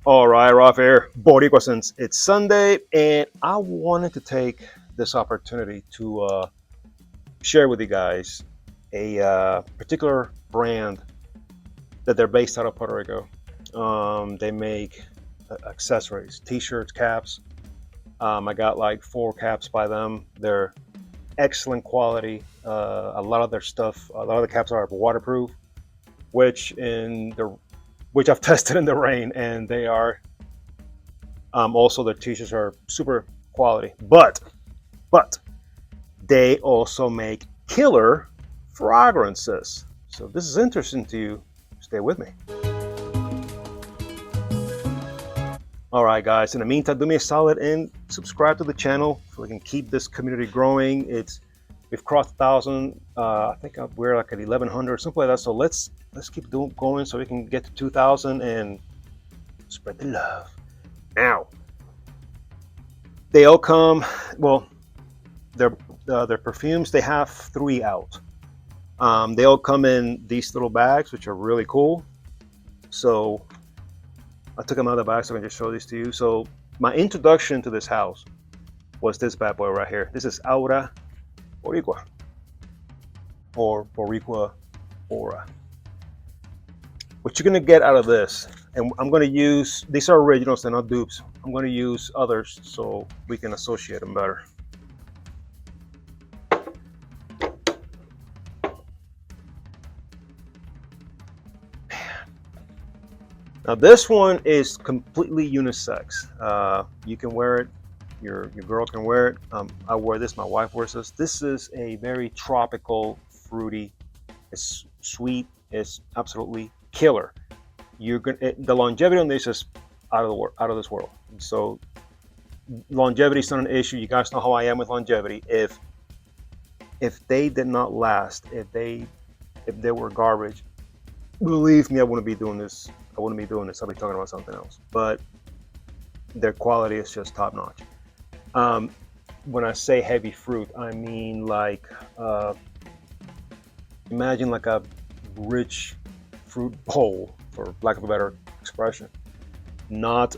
All right, Ralph here, Boricua, since it's Sunday, and I wanted to take this opportunity to share with you guys a particular brand that they're based out of Puerto Rico. They make accessories, t-shirts, caps. I got like 4 caps by them. They're excellent quality. A lot of their stuff, a lot of the caps are waterproof, which in the which I've tested in the rain, and they are. Also, their t-shirts are super quality, but they also make killer fragrances. So this is interesting to you. Stay with me. All right, guys. In the meantime, do me a solid and subscribe to the channel so we can keep this community growing. We've crossed 1,000. I think we're like at 1,100, something like that. So let's keep going so we can get to 2,000 and spread the love. Now, they all come. Well, their perfumes. They have 3 out. They all come in these little bags, which are really cool. So I took them out of the bag so I can just show these to you. So my introduction to this house was this bad boy right here. This is Aura Boricua, or Boricua Aura. What you're gonna get out of this, and I'm gonna use, these are originals, they're not dupes. I'm gonna use others so we can associate them better. Now this one is completely unisex. You can wear it, your girl can wear it. I wear this, my wife wears this. This is a very tropical, fruity, it's sweet, it's absolutely killer. The longevity on this is out of this world. So longevity is not an issue. You guys know how I am with longevity. If they did not last, if they were garbage, believe me, I wouldn't be doing this. I'll be talking about something else. But their quality is just top notch. When I say heavy fruit, I mean like imagine like a rich fruit bowl, for lack of a better expression. Not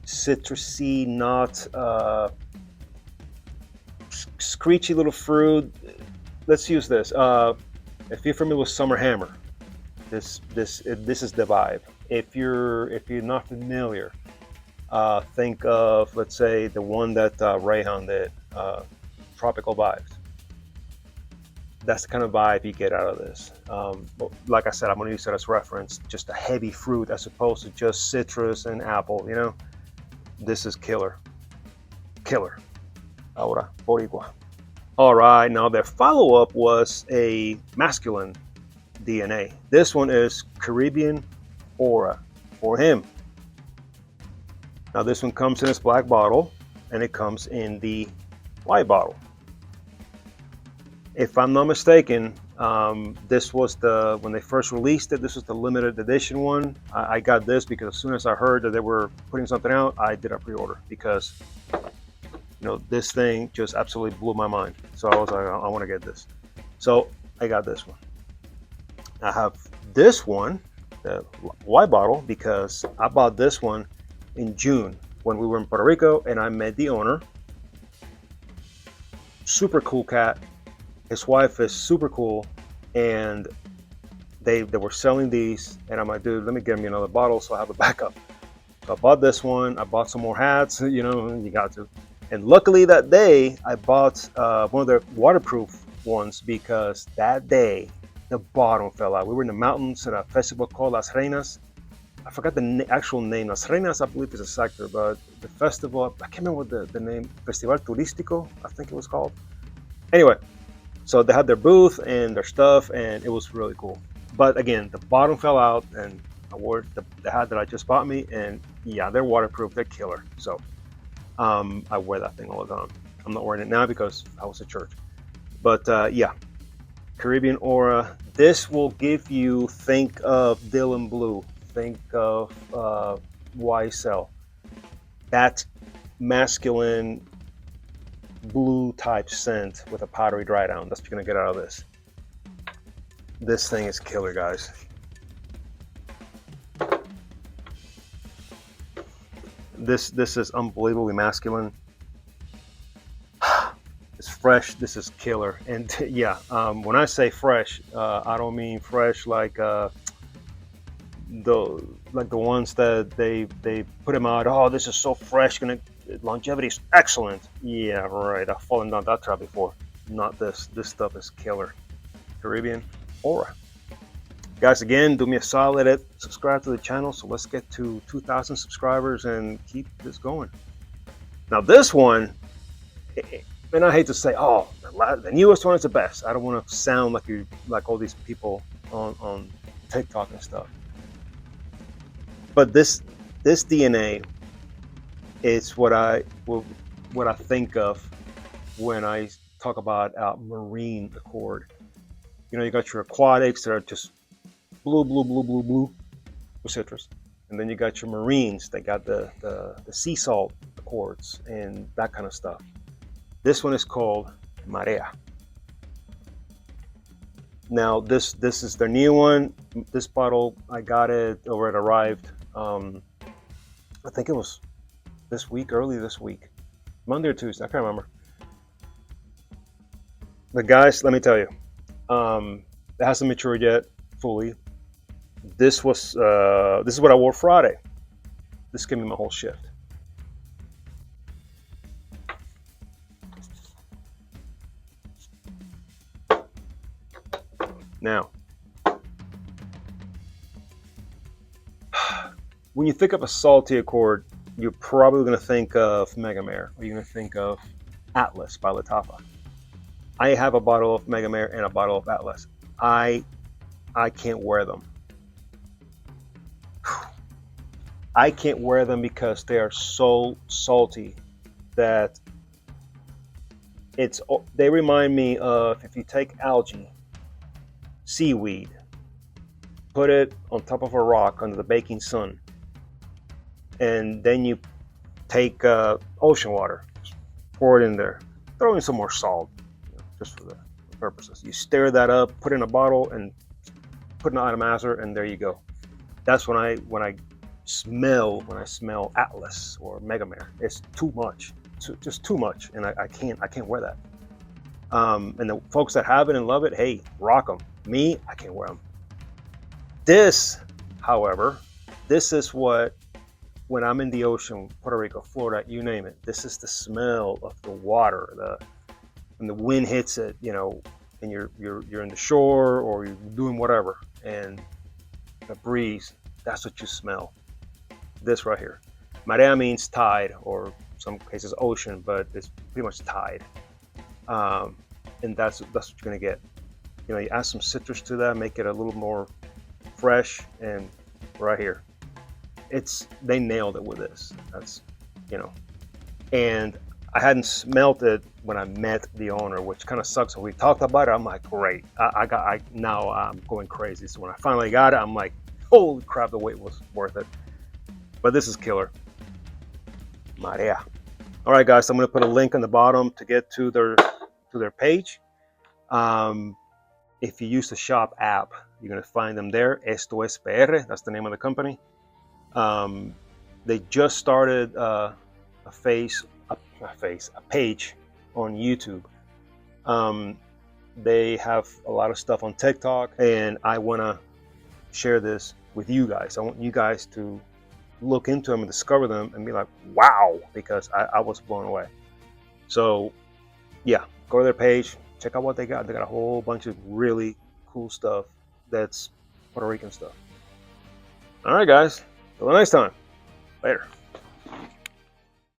citrusy, not screechy little fruit. Let's use this. If you're familiar with Summer Hammer, this is the vibe. If you're not familiar, think of, let's say, the one that Rayhan did, Tropical Vibes. That's the kind of vibe you get out of this. Like I said, I'm going to use that as reference. Just a heavy fruit as opposed to just citrus and apple. You know, this is killer. Ahora, Boricua. All right, now their follow-up was a masculine DNA. This one is Caribbean Aura for him. Now this one comes in this black bottle and it comes in the white bottle. If I'm not mistaken, this was when they first released it, this was the limited edition one. I got this because as soon as I heard that they were putting something out, I did a pre-order because this thing just absolutely blew my mind. So I was like, I want to get this. So I got this one. I have this one, the white bottle, because I bought this one in June when we were in Puerto Rico and I met the owner. Super cool cat. His wife is super cool, and they were selling these, and I'm like, dude, let me get me another bottle so I have a backup. So I bought this one. I bought some more hats. You got to. And luckily that day I bought one of their waterproof ones because that day the bottom fell out. We were in the mountains at a festival called Las Reinas. I forgot the actual name. Las Reinas, I believe, is a sector, but the festival, I can't remember what the name, Festival Turístico, I think it was called. Anyway, so they had their booth and their stuff, and it was really cool. But again, the bottom fell out, and I wore the hat that I just bought me, and yeah, they're waterproof, they're killer. So I wear that thing all the time. I'm not wearing it now because I was at church. But yeah, Caribbean Aura. This will give you, think of Dylan Blue, think of YSL. That masculine blue type scent with a powdery dry down. That's what you're gonna get out of this. This thing is killer, guys. This is unbelievably masculine. It's fresh. This is killer. And yeah, when I say fresh, I don't mean fresh like the ones that they put them out. Oh, this is so fresh. Longevity is excellent. Yeah, right. I've fallen down that trap before. Not this. This stuff is killer. Caribbean Aura. Guys, again, do me a solid, subscribe to the channel. So let's get to 2,000 subscribers and keep this going. Now this one, and I hate to say, oh, the newest one is the best. I don't want to sound like all these people on TikTok and stuff. But this DNA is what I think of when I talk about marine accord. You know, you got your aquatics that are just blue with citrus, and then you got your marines that got the sea salt accords and that kind of stuff. This one is called Marea. Now this is their new one. This bottle, I got it, or it arrived. I think it was this week, early this week, Monday or Tuesday. I can't remember. But guys, let me tell you, it hasn't matured yet fully. This is what I wore Friday. This gave me my whole shift. Now, when you think of a salty accord, you're probably going to think of Mega Mare, or you're going to think of Atlas by Latafa. I have a bottle of Mega Mare and a bottle of Atlas. I can't wear them. I can't wear them because they are so salty that they remind me of if you take algae, seaweed, put it on top of a rock under the baking sun, and then you take ocean water, pour it in there, throw in some more salt, just for the purposes. You stir that up, put it in a bottle, and put an atomizer, and there you go. That's when I smell Atlas or Mega Mare. It's too much, just too much, and I can't wear that. And the folks that have it and love it, hey, rock them. Me, I can't wear them. This, however, this is what, when I'm in the ocean, Puerto Rico, Florida, you name it, this is the smell of the water. When the wind hits it, you know, and you're in the shore or you're doing whatever, and the breeze, that's what you smell. This right here. Marea means tide, or some cases ocean, but it's pretty much tide. And that's what you're gonna get. You know, you add some citrus to that, make it a little more fresh, and right here, they nailed it with this. That's, you know, and I hadn't smelt it when I met the owner, which kind of sucks. When we talked about it, I'm like, great. Now I'm going crazy. So when I finally got it, I'm like, holy crap, the wait was worth it. But this is killer. Marea. All right, guys, I'm going to put a link on the bottom to get to their page. If you use the shop app, you're going to find them there. Esto es PR. That's the name of the company. They just started a page on YouTube. They have a lot of stuff on TikTok, and I want to share this with you guys. I want you guys to look into them and discover them and be like, wow, because I was blown away. So yeah, go to their page, check out what they got. They got a whole bunch of really cool stuff that's Puerto Rican stuff. All right, guys, till the next time. Later.